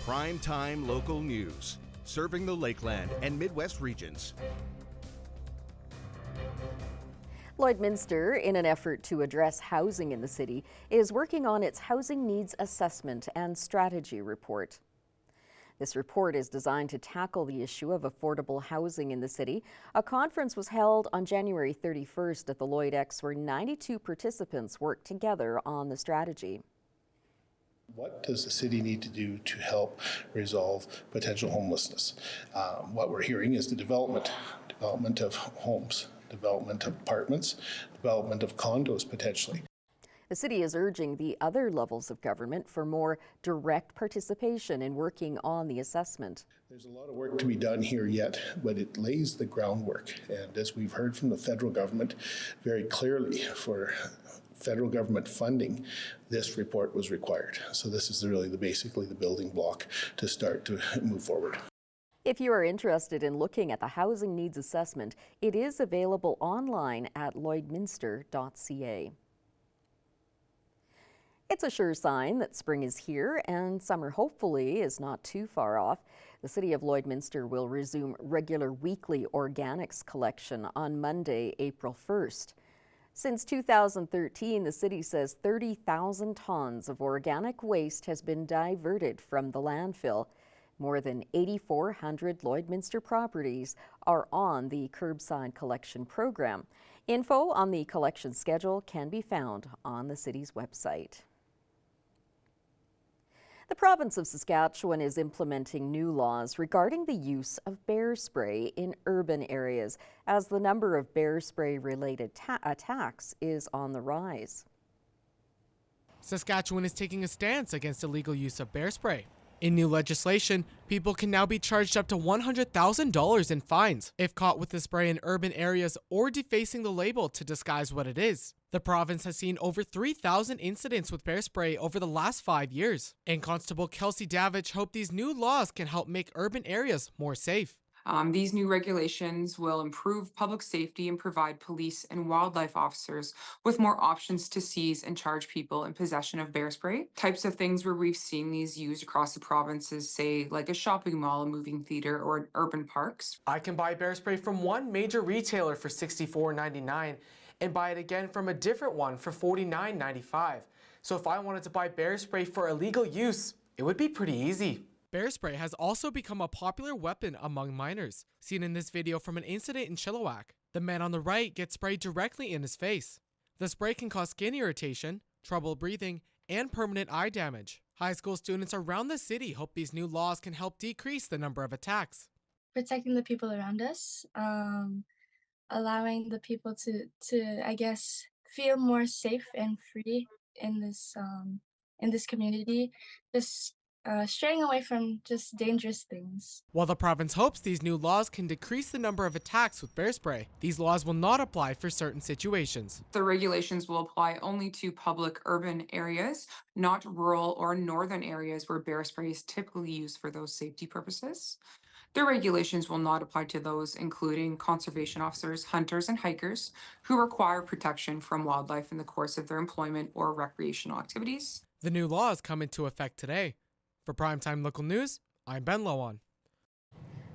Primetime local news, serving the Lakeland and Midwest regions. Lloydminster, in an effort to address housing in the city, is working on its Housing Needs Assessment and Strategy report. This report is designed to tackle the issue of affordable housing in the city. A conference was held on January 31st at the Lloyd X where 92 participants worked together on the strategy. What does the city need to do to help resolve potential homelessness? What we're hearing is the development of homes, development of apartments, development of condos potentially. The city is urging the other levels of government for more direct participation in working on the assessment. There's a lot of work to be done here yet, but it lays the groundwork. And as we've heard from the federal government very clearly, for federal government funding, this report was required. So this is really basically the building block to start to move forward. If you are interested in looking at the Housing Needs Assessment, it is available online at lloydminster.ca. It's a sure sign that spring is here and summer hopefully is not too far off. The City of Lloydminster will resume regular weekly organics collection on Monday, April 1st. Since 2013, the city says 30,000 tons of organic waste has been diverted from the landfill. More than 8,400 Lloydminster properties are on the curbside collection program. Info on the collection schedule can be found on the city's website. The province of Saskatchewan is implementing new laws regarding the use of bear spray in urban areas as the number of bear spray related attacks is on the rise. Saskatchewan is taking a stance against illegal use of bear spray. In new legislation, people can now be charged up to $100,000 in fines if caught with the spray in urban areas or defacing the label to disguise what it is. The province has seen over 3,000 incidents with bear spray over the last 5 years. And Constable Kelsey Davich hoped these new laws can help make urban areas more safe. These new regulations will improve public safety and provide police and wildlife officers with more options to seize and charge people in possession of bear spray. Types of things where we've seen these used across the provinces, say like a shopping mall, a moving theater, or urban parks. I can buy bear spray from one major retailer for $64.99 and buy it again from a different one for $49.95. So if I wanted to buy bear spray for illegal use, it would be pretty easy. Bear spray has also become a popular weapon among minors, seen in this video from an incident in Chilliwack. The man on the right gets sprayed directly in his face. The spray can cause skin irritation, trouble breathing, and permanent eye damage. High school students around the city hope these new laws can help decrease the number of attacks. Protecting the people around us, allowing the people to I guess feel more safe and free in this community, just straying away from just dangerous things. While the province hopes these new laws can decrease the number of attacks with bear spray, these laws will not apply for certain situations. The regulations will apply only to public urban areas, not rural or northern areas where bear spray is typically used for those safety purposes. The regulations will not apply to those including conservation officers, hunters, and hikers who require protection from wildlife in the course of their employment or recreational activities. The new laws come into effect today. For Primetime Local News, I'm Ben Lowan.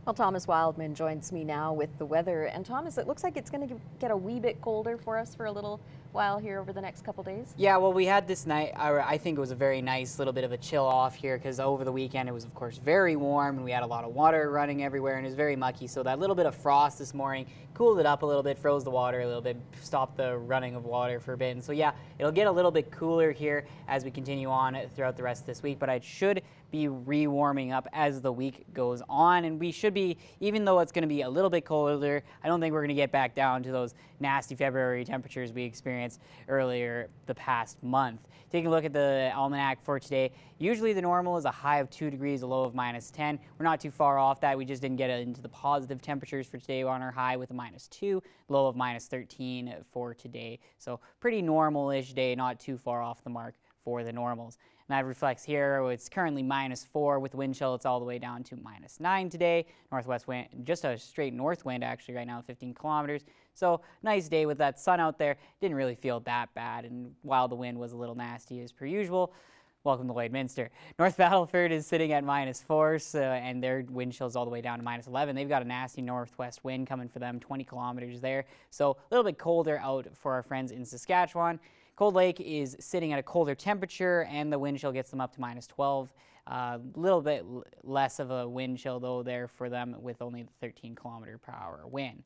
Well, Thomas Wildman joins me now with the weather. And Thomas, it looks like it's going to get a wee bit colder for us for a little while here over the next couple days. Yeah, well, we had this night, I think it was a very nice little bit of a chill off here because over the weekend it was, of course, very warm and we had a lot of water running everywhere and it was very mucky. So that little bit of frost this morning cooled it up a little bit, froze the water a little bit, stopped the running of water for a bit. And so, yeah, it'll get a little bit cooler here as we continue on throughout the rest of this week, but it should be re-warming up as the week goes on. And we should be, even though it's going to be a little bit colder, I don't think we're going to get back down to those nasty February temperatures we experienced earlier the past month. Taking a look at the almanac for today, usually the normal is a high of 2 degrees, a low of -10. We're not too far off that. We just didn't get into the positive temperatures for today. We're on our high with a -2, low of -13 for today. So pretty normal-ish day, not too far off the mark for the normals. And that reflects here, it's currently -4 with wind chill. It's all the way down to -9 today. Northwest wind, just a straight north wind actually right now, 15 kilometers. So nice day with that sun out there. Didn't really feel that bad. And while the wind was a little nasty as per usual, Welcome to Lloydminster. North Battleford is sitting at -4, and their wind chill's all the way down to -11. They've got a nasty northwest wind coming for them, 20 kilometers there. So a little bit colder out for our friends in Saskatchewan. Cold Lake is sitting at a colder temperature, and the wind chill gets them up to -12. A little bit less of a wind chill, though, there for them with only the 13-kilometer-per-hour wind.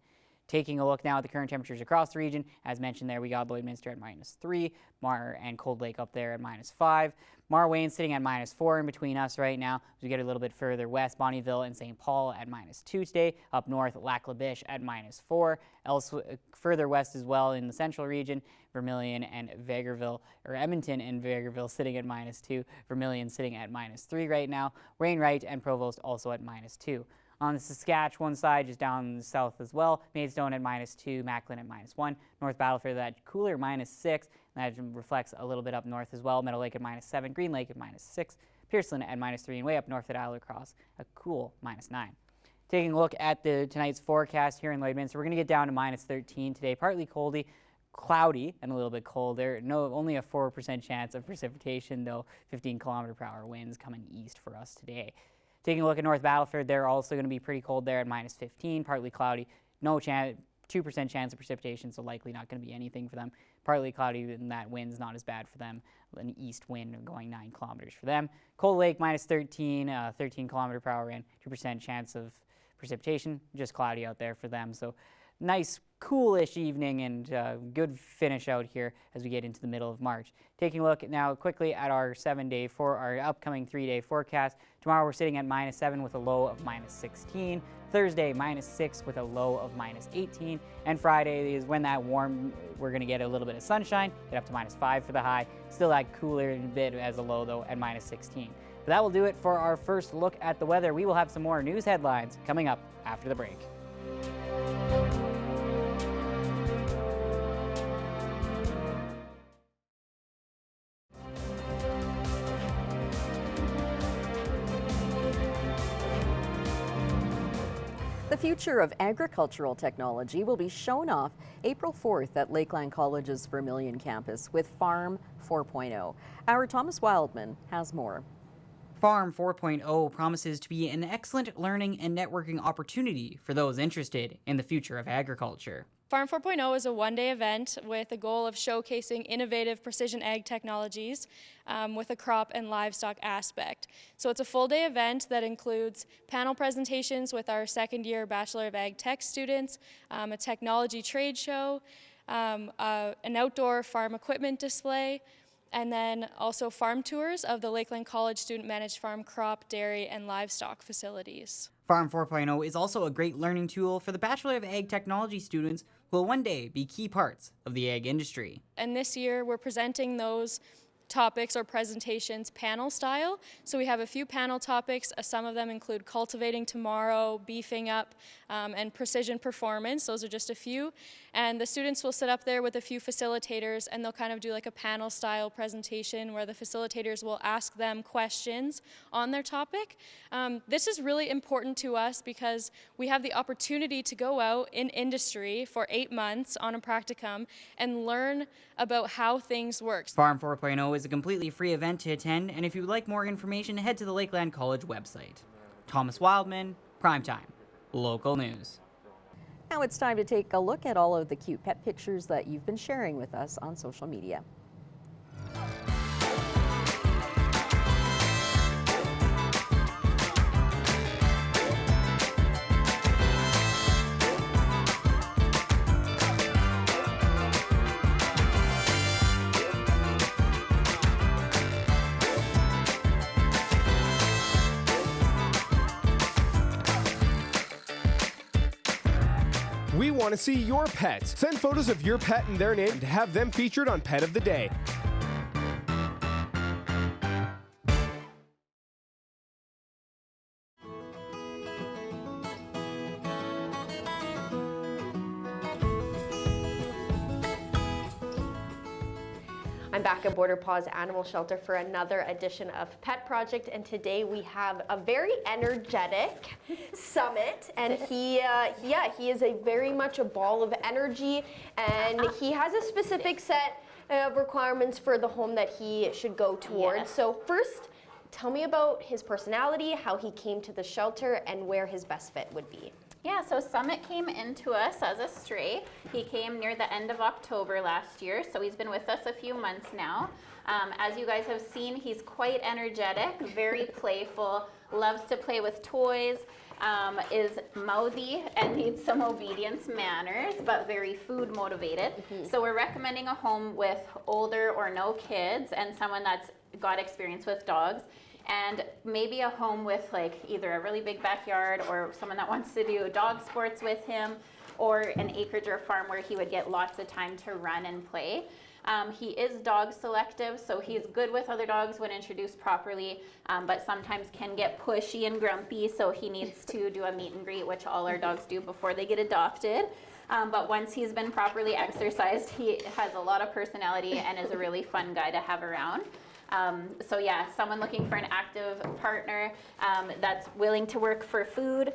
Taking a look now at the current temperatures across the region, as mentioned there, we got Lloydminster at -3, Mar and Cold Lake up there at -5. Marwayne sitting at -4 in between us right now. As we get a little bit further west, Bonnyville and St. Paul at -2 today. Up north, Lac La Biche at -4. Further west as well in the central region, Vermilion and Vegreville, or Edmonton and Vegreville sitting at -2. Vermilion sitting at -3 right now. Wainwright and Provost also at -2. On the Saskatchewan side, just down south as well, Maidstone at -2, Macklin at -1, North Battleford that cooler -6, that reflects a little bit up north as well, Meadow Lake at -7, Green Lake at -6, Pearson at -3, and way up north at Isle Cross, a cool -9. Taking a look at tonight's forecast here in Lloydminster, we're going to get down to -13 today, partly cloudy and a little bit colder. Only a 4% chance of precipitation, though 15-kilometer-per-hour winds coming east for us today. Taking a look at North Battleford, they're also going to be pretty cold there at -15, partly cloudy. No chance, 2% chance of precipitation, so likely not going to be anything for them. Partly cloudy, and that wind's not as bad for them. An east wind going 9 kilometers for them. Cold Lake -13, 13-kilometer-per-hour wind, 2% chance of precipitation. Just cloudy out there for them. So nice, coolish evening and good finish out here as we get into the middle of March. Taking a look now quickly at our our upcoming 3-day forecast. Tomorrow we're sitting at -7 with a low of -16. Thursday -6 with a low of -18. And Friday is when that we're going to get a little bit of sunshine, get up to -5 for the high. Still that cooler bit as a low though at -16. But that will do it for our first look at the weather. We will have some more news headlines coming up after the break. The future of agricultural technology will be shown off April 4th at Lakeland College's Vermilion campus with Farm 4.0. Our Thomas Wildman has more. Farm 4.0 promises to be an excellent learning and networking opportunity for those interested in the future of agriculture. Farm 4.0 is a one-day event with the goal of showcasing innovative precision ag technologies with a crop and livestock aspect. So it's a full-day event that includes panel presentations with our second-year Bachelor of Ag Tech students, a technology trade show, an outdoor farm equipment display, and then also farm tours of the Lakeland College student-managed farm crop, dairy, and livestock facilities. Farm 4.0 is also a great learning tool for the Bachelor of Ag Technology students who will one day be key parts of the ag industry. And this year we're presenting those topics or presentations panel style. So we have a few panel topics. Some of them include cultivating tomorrow, beefing up, and precision performance. Those are just a few. And the students will sit up there with a few facilitators and they'll kind of do like a panel style presentation where the facilitators will ask them questions on their topic. This is really important to us because we have the opportunity to go out in industry for 8 months on a practicum and learn about how things work. Farm 4.0 is a completely free event to attend, and if you would like more information, head to the Lakeland College website. Thomas Wildman, Primetime, local news. Now it's time to take a look at all of the cute pet pictures that you've been sharing with us on social media. We want to see your pets. Send photos of your pet and their name to have them featured on Pet of the Day. I'm back at Border Paws Animal Shelter for another edition of Pet Project, and today we have a very energetic Summit, and he is very much a ball of energy, and he has a specific set requirements for the home that he should go towards. Yes. So first, tell me about his personality, how he came to the shelter, and where his best fit would be. Yeah, so Summit came into us as a stray. He came near the end of October last year, so he's been with us a few months now. As you guys have seen, he's quite energetic, very playful, loves to play with toys, is mouthy and needs some obedience manners, but very food motivated. So we're recommending a home with older or no kids and someone that's got experience with dogs. And maybe a home with like either a really big backyard or someone that wants to do dog sports with him, or an acreage or farm where he would get lots of time to run and play. He is dog selective, so he's good with other dogs when introduced properly, but sometimes can get pushy and grumpy, so he needs to do a meet and greet, which all our dogs do before they get adopted. But once he's been properly exercised, he has a lot of personality and is a really fun guy to have around. So yeah, someone looking for an active partner that's willing to work for food,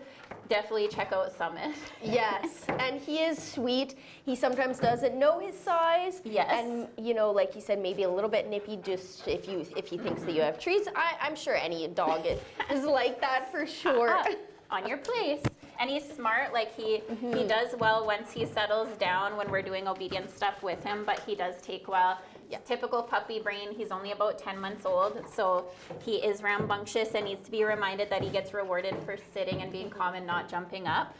definitely check out Summit. Yes, and he is sweet. He sometimes doesn't know his size. Yes. And you know, like you said, maybe a little bit nippy. Just if he thinks that you have treats, I'm sure any dog is like that for sure. On your place. And he's smart, like he does well once he settles down when we're doing obedience stuff with him, but he does take a while. Yeah. Typical puppy brain, he's only about 10 months old, so he is rambunctious and needs to be reminded that he gets rewarded for sitting and being calm and not jumping up.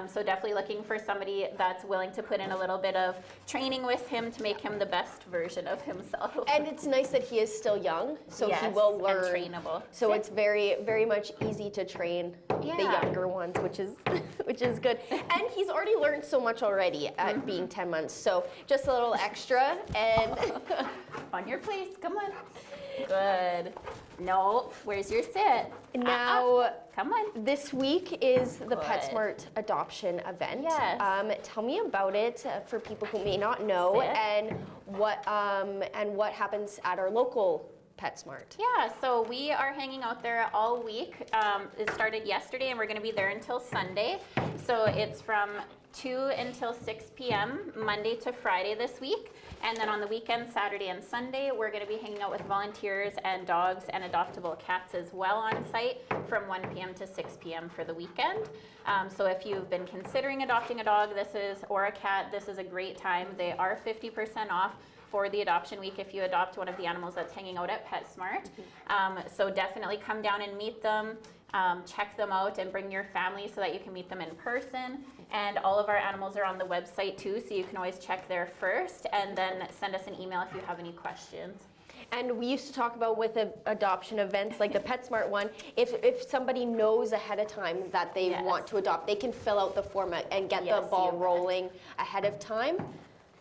So definitely looking for somebody that's willing to put in a little bit of training with him to make him the best version of himself. And it's nice that he is still young, so yes, he will learn. And trainable. So it's very, very much easy to train the younger ones, which is good. And he's already learned so much already at being 10 months. So just a little extra and on your place, come on. Good. No, where's your sit? Now, come on. This week is the PetSmart adoption event. Yes. Tell me about it for people who may not know, and what happens at our local PetSmart. Yeah, so we are hanging out there all week. It started yesterday, and we're going to be there until Sunday. So it's from 2 until 6 p.m. Monday to Friday this week. And then on the weekend, Saturday and Sunday, we're going to be hanging out with volunteers and dogs and adoptable cats as well on site from 1 p.m. to 6 p.m. for the weekend. So if you've been considering adopting a dog or a cat, this is a great time. They are 50% off for the adoption week if you adopt one of the animals that's hanging out at PetSmart. So definitely come down and meet them. Check them out and bring your family so that you can meet them in person. And all of our animals are on the website too, so you can always check there first and then send us an email if you have any questions. And we used to talk about with adoption events like the PetSmart one, if somebody knows ahead of time that they want to adopt, they can fill out the form and get the ball rolling ahead of time,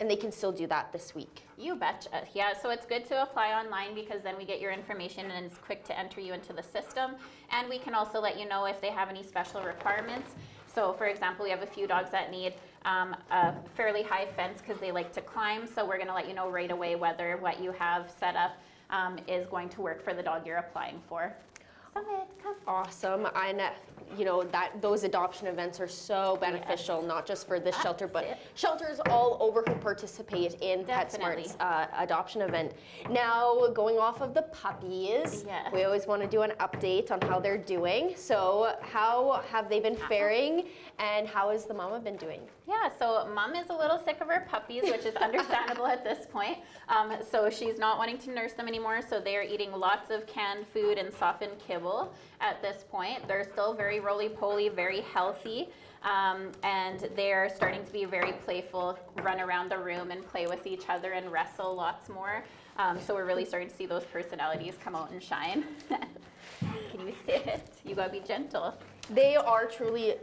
and they can still do that this week. You betcha. Yeah, so it's good to apply online because then we get your information and it's quick to enter you into the system. And we can also let you know if they have any special requirements. So for example, we have a few dogs that need a fairly high fence because they like to climb. So we're going to let you know right away whether what you have set up is going to work for the dog you're applying for. Summit, come. Awesome. And you know that those adoption events are so beneficial, not just for this shelter, but shelters all over who participate in PetSmart's adoption event. Now, going off of the puppies, we always want to do an update on how they're doing. So how have they been faring, and how has the mama been doing? Yeah, so Mom is a little sick of her puppies, which is understandable at this point. So she's not wanting to nurse them anymore, so they are eating lots of canned food and softened kibble at this point. They're still very roly-poly, very healthy, and they're starting to be very playful, run around the room and play with each other and wrestle lots more. So we're really starting to see those personalities come out and shine. Can you sit? You gotta be gentle. They are truly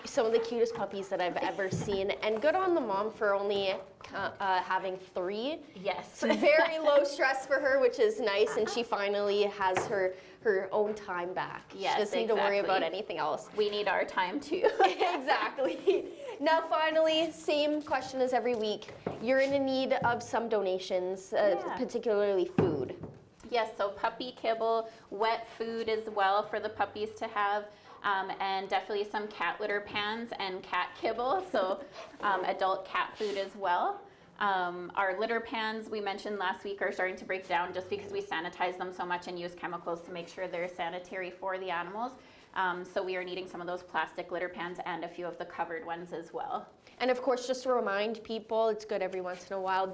some of the cutest puppies that I've ever seen, and good on the mom for only having 3. Yes. It's very low stress for her, which is nice, and she finally has her own time back. Yes, she doesn't need to worry about anything else. We need our time too. Exactly. Now finally, same question as every week. You're in need of some donations, particularly food. Yes, so puppy kibble, wet food as well for the puppies to have. And definitely some cat litter pans and cat kibble, so adult cat food as well. Our litter pans, we mentioned last week, are starting to break down just because we sanitize them so much and use chemicals to make sure they're sanitary for the animals. So we are needing some of those plastic litter pans and a few of the covered ones as well. And of course, just to remind people, it's good every once in a while,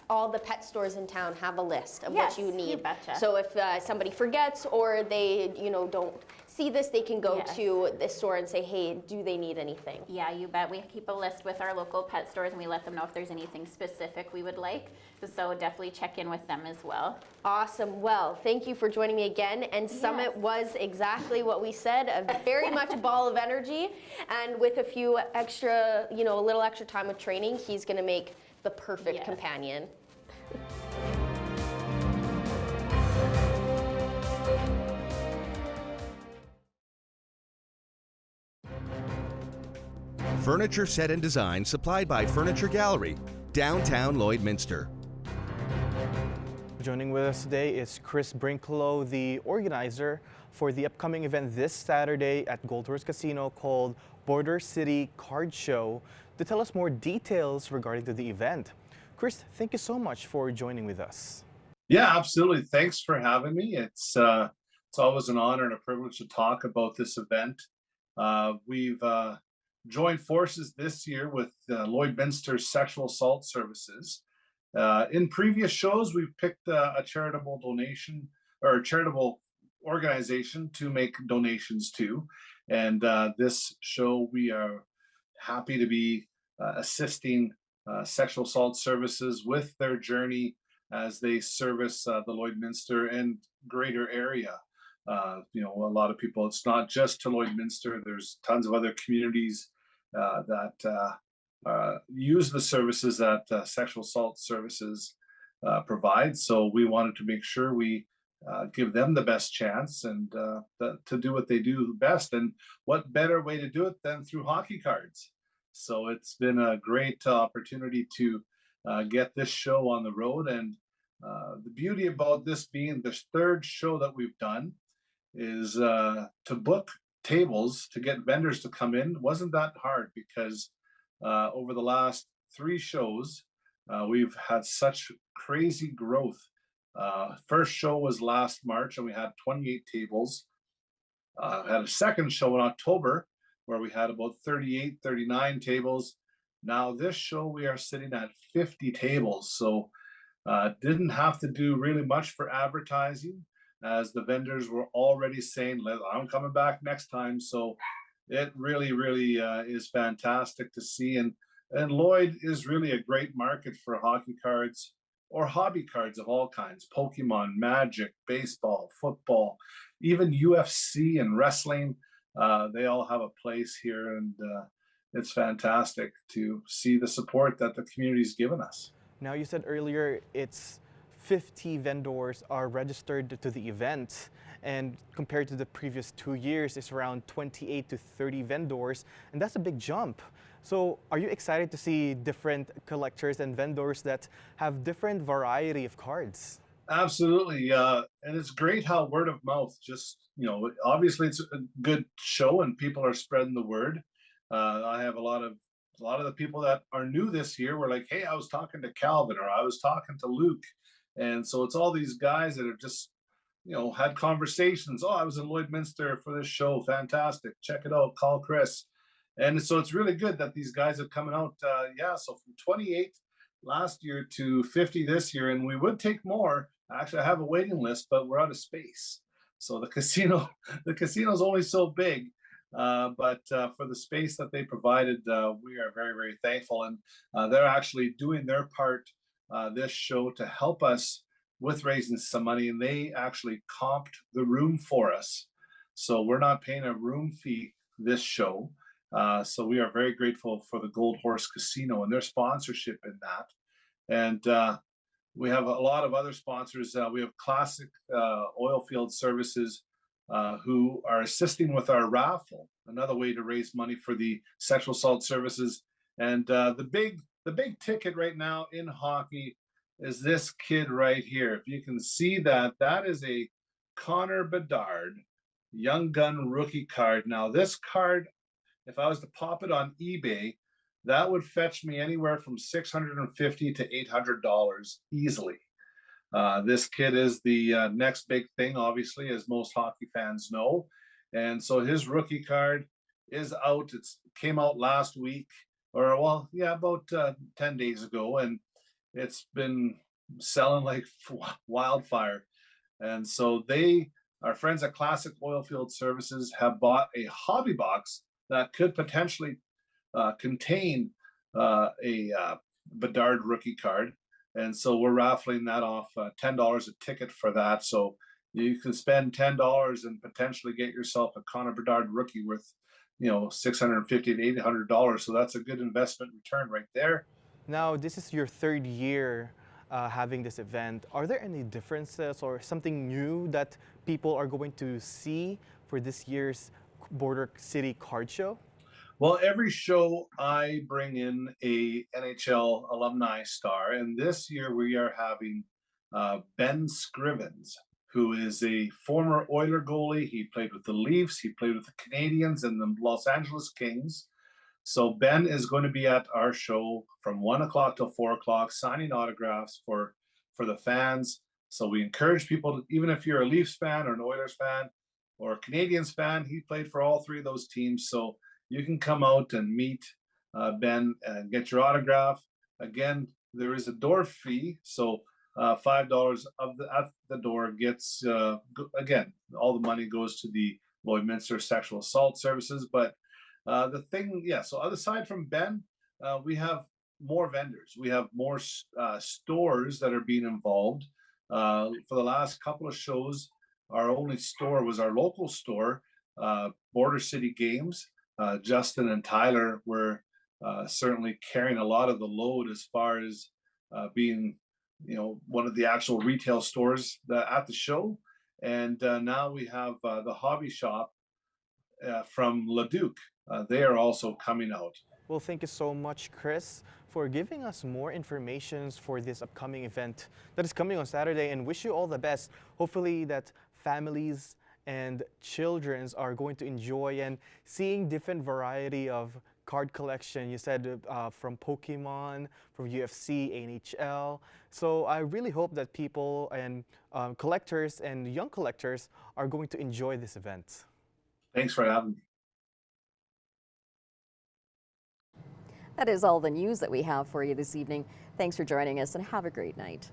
all the pet stores in town have a list of what you need. You betcha. So if somebody forgets or they, don't see this, they can go to the store and say, hey, do they need anything? Yeah, you bet. We keep a list with our local pet stores and we let them know if there's anything specific we would like. So definitely check in with them as well. Awesome. Well, thank you for joining me again. And Summit was exactly what we said, a very much a ball of energy. And with a few extra, a little extra time with training, he's going to make the perfect companion. Furniture set and design supplied by Furniture Gallery, downtown Lloydminster. Joining with us today is Chris Brinklow, the organizer for the upcoming event this Saturday at Gold Horse Casino called Border City Card Show, to tell us more details regarding to the event. Chris, thank you so much for joining with us. Yeah, absolutely. Thanks for having me. It's always an honor and a privilege to talk about this event. We've joined forces this year with Lloydminster Sexual Assault Services. In previous shows, we've picked a charitable donation or a charitable organization to make donations to. And this show, we are happy to be assisting sexual assault services with their journey as they service the Lloydminster and greater area. A lot of people, it's not just to Lloydminster, there's tons of other communities that use the services that sexual assault services provide. So we wanted to make sure we give them the best chance and to do what they do best. And what better way to do it than through hockey cards? So it's been a great opportunity to get this show on the road. And the beauty about this being the third show that we've done is to book tables to get vendors to come in wasn't that hard, because over the last 3 shows, we've had such crazy growth. First show was last March and we had 28 tables. Had a second show in October where we had about 38, 39 tables. Now this show we are sitting at 50 tables. So didn't have to do really much for advertising, as the vendors were already saying, I'm coming back next time. So it really, really is fantastic to see. And Lloyd is really a great market for hockey cards or hobby cards of all kinds: Pokemon, Magic, baseball, football, even UFC and wrestling. They all have a place here, and it's fantastic to see the support that the community's given us. Now, you said earlier it's 50 vendors are registered to the event, and compared to the previous 2 years, it's around 28 to 30 vendors, and that's a big jump. So are you excited to see different collectors and vendors that have different variety of cards? Absolutely. And it's great how word of mouth just, obviously it's a good show and people are spreading the word. I have a lot of the people that are new this year were like, hey, I was talking to Calvin, or I was talking to Luke. And so it's all these guys that have just, had conversations. Oh, I was in Lloydminster for this show. Fantastic. Check it out. Call Chris. And so it's really good that these guys are coming out. So from 28 last year to 50 this year, and we would take more. Actually, I have a waiting list, but we're out of space. So the casino's only so big. But for the space that they provided, we are very, very thankful. And they're actually doing their part this show to help us with raising some money. And they actually comped the room for us. So we're not paying a room fee this show. So we are very grateful for the Gold Horse Casino and their sponsorship in that. And we have a lot of other sponsors. We have Classic Oilfield Services, who are assisting with our raffle, another way to raise money for the sexual assault services. And the big ticket right now in hockey is this kid right here. If you can see that, that is a Connor Bedard Young Gun rookie card. Now this card, if I was to pop it on eBay, that would fetch me anywhere from $650 to $800 easily. This kid is the next big thing, obviously, as most hockey fans know. And so his rookie card is out. It came out last week, or well, yeah, about 10 days ago, and it's been selling like wildfire. And so our friends at Classic Oilfield Services have bought a hobby box that could potentially contain a Bedard rookie card. And so we're raffling that off, $10 a ticket for that. So you can spend $10 and potentially get yourself a Connor Bedard rookie worth, $650 to $800. So that's a good investment return right there. Now, this is your third year having this event. Are there any differences or something new that people are going to see for this year's Border City Card Show? Well, every show I bring in a NHL alumni star, and this year we are having Ben Scrivens, who is a former Oiler goalie. He played with the Leafs, he played with the Canadiens and the Los Angeles Kings. So Ben is going to be at our show from 1 o'clock till 4 o'clock, signing autographs for the fans. So we encourage people, even if you're a Leafs fan or an Oilers fan or a Canadiens fan, he played for all three of those teams. So you can come out and meet Ben and get your autograph. Again, there is a door fee, so $5 at the door gets, again, all the money goes to the Lloydminster Sexual Assault Services. But the thing, so aside from Ben, we have more vendors. We have more stores that are being involved. For the last couple of shows, our only store was our local store, Border City Games. Justin and Tyler were certainly carrying a lot of the load as far as being, one of the actual retail stores at the show. And now we have the hobby shop from Leduc. They are also coming out. Well, thank you so much, Chris, for giving us more information for this upcoming event that is coming on Saturday, and wish you all the best. Hopefully that families and children are going to enjoy and seeing different variety of card collection. You said from Pokemon, from UFC, NHL. So I really hope that people and collectors and young collectors are going to enjoy this event. Thanks for having me. That is all the news that we have for you this evening. Thanks for joining us and have a great night.